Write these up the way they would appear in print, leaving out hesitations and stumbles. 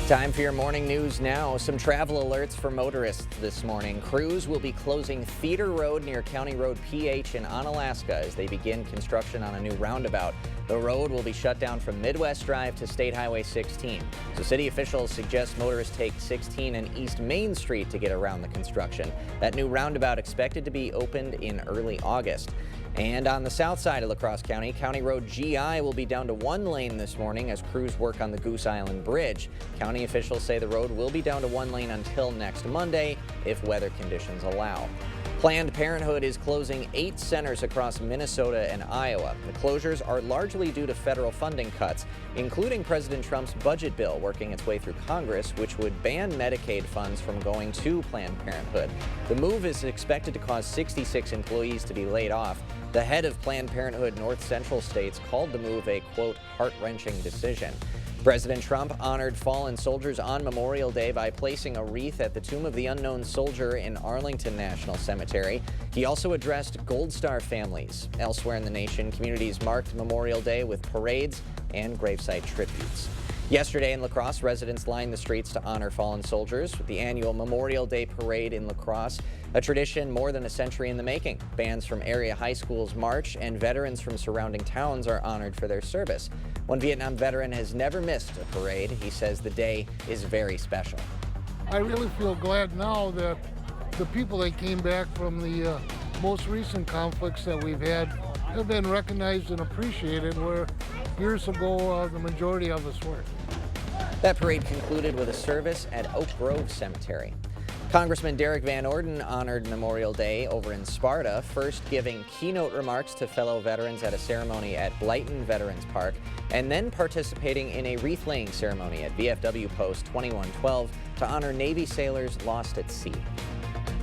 Time for your morning news now. Some travel alerts for motorists this morning. Crews will be closing Theater Road near County Road PH in Onalaska as they begin construction on a new roundabout. The road will be shut down from Midwest Drive to State Highway 16. So city officials suggest motorists take 16 and East Main Street to get around the construction. That new roundabout expected to be opened in early August. And on the south side of La Crosse County, County Road GI will be down to one lane this morning as crews work on the Goose Island Bridge. County officials say the road will be down to one lane until next Monday if weather conditions allow. Planned Parenthood is closing 8 centers across Minnesota and Iowa. The closures are largely due to federal funding cuts, including President Trump's budget bill working its way through Congress, which would ban Medicaid funds from going to Planned Parenthood. The move is expected to cause 66 employees to be laid off. The head of Planned Parenthood North Central States called the move a, quote, heart-wrenching decision. President Trump honored fallen soldiers on Memorial Day by placing a wreath at the Tomb of the Unknown Soldier in Arlington National Cemetery. He also addressed Gold Star families. Elsewhere in the nation, communities marked Memorial Day with parades and gravesite tributes. Yesterday in La Crosse, residents lined the streets to honor fallen soldiers with the annual Memorial Day Parade in La Crosse, a tradition more than a century in the making. Bands from area high schools march, and veterans from surrounding towns are honored for their service. One Vietnam veteran has never missed a parade. He says the day is very special. I really feel glad now that the people that came back from the most recent conflicts that we've had have been recognized and appreciated, where years ago the majority of us weren't. That parade concluded with a service at Oak Grove Cemetery. Congressman Derek Van Orden honored Memorial Day over in Sparta, first giving keynote remarks to fellow veterans at a ceremony at Blyton Veterans Park, and then participating in a wreath-laying ceremony at VFW Post 2112 to honor Navy sailors lost at sea.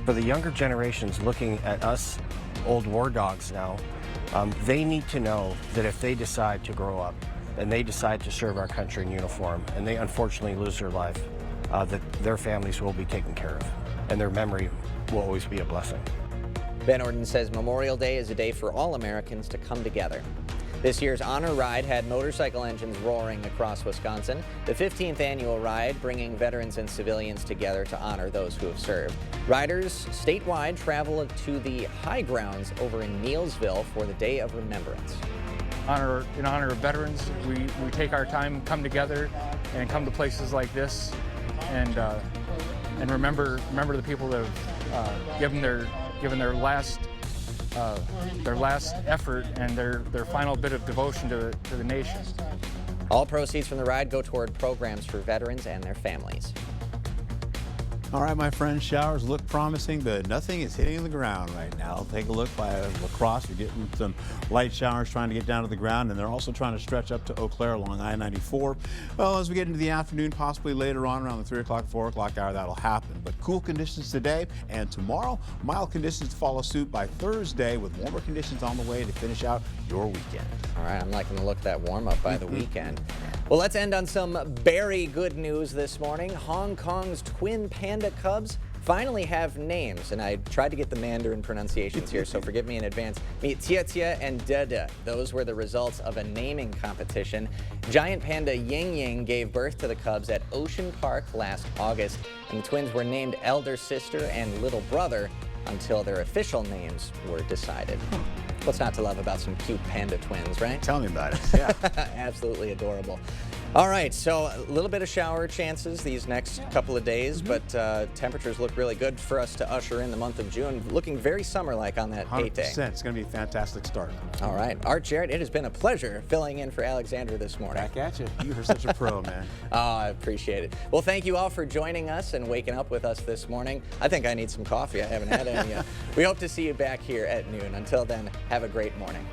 For the younger generations looking at us, old war dogs now, they need to know that if they decide to grow up and they decide to serve our country in uniform and they unfortunately lose their life, that their families will be taken care of and their memory will always be a blessing. Van Orden says Memorial Day is a day for all Americans to come together. This year's Honor Ride had motorcycle engines roaring across Wisconsin. The 15th annual ride bringing veterans and civilians together to honor those who have served. Riders statewide travel to the high grounds over in Neilsville for the Day of Remembrance. In honor of veterans, we take our time, come together, and come to places like this, and remember the people that have given their last effort and their final bit of devotion to the nation. All proceeds from the ride go toward programs for veterans and their families. All right, my friends, showers look promising, but nothing is hitting the ground right now. Take a look by La Crosse. You're getting some light showers trying to get down to the ground, and they're also trying to stretch up to Eau Claire along I-94. Well, as we get into the afternoon, possibly later on around the 3 o'clock, 4 o'clock hour, that'll happen. But cool conditions today and tomorrow. Mild conditions to follow suit by Thursday with warmer conditions on the way to finish out your weekend. All right, I'm liking the look of that warm-up by the weekend. Well, let's end on some very good news this morning. Hong Kong's twin panda cubs finally have names, and I tried to get the Mandarin pronunciations here, so forgive me in advance. Meet Tia Tia and Dada. Those were the results of a naming competition. Giant panda Ying Ying gave birth to the cubs at Ocean Park last August, and the twins were named elder sister and little brother until their official names were decided. What's not to love about some cute panda twins, right? Tell me about it. Yeah. Absolutely adorable. All right, so a little bit of shower chances these next couple of days, but temperatures look really good for us to usher in the month of June. Looking very summer-like on that 8 day. 100%. It's going to be a fantastic start. All right. Art Jarrett, it has been a pleasure filling in for Alexander this morning. Back at you. You are such a pro, man. Oh, I appreciate it. Well, thank you all for joining us and waking up with us this morning. I think I need some coffee. I haven't had any yet. We hope to see you back here at noon. Until then, have a great morning.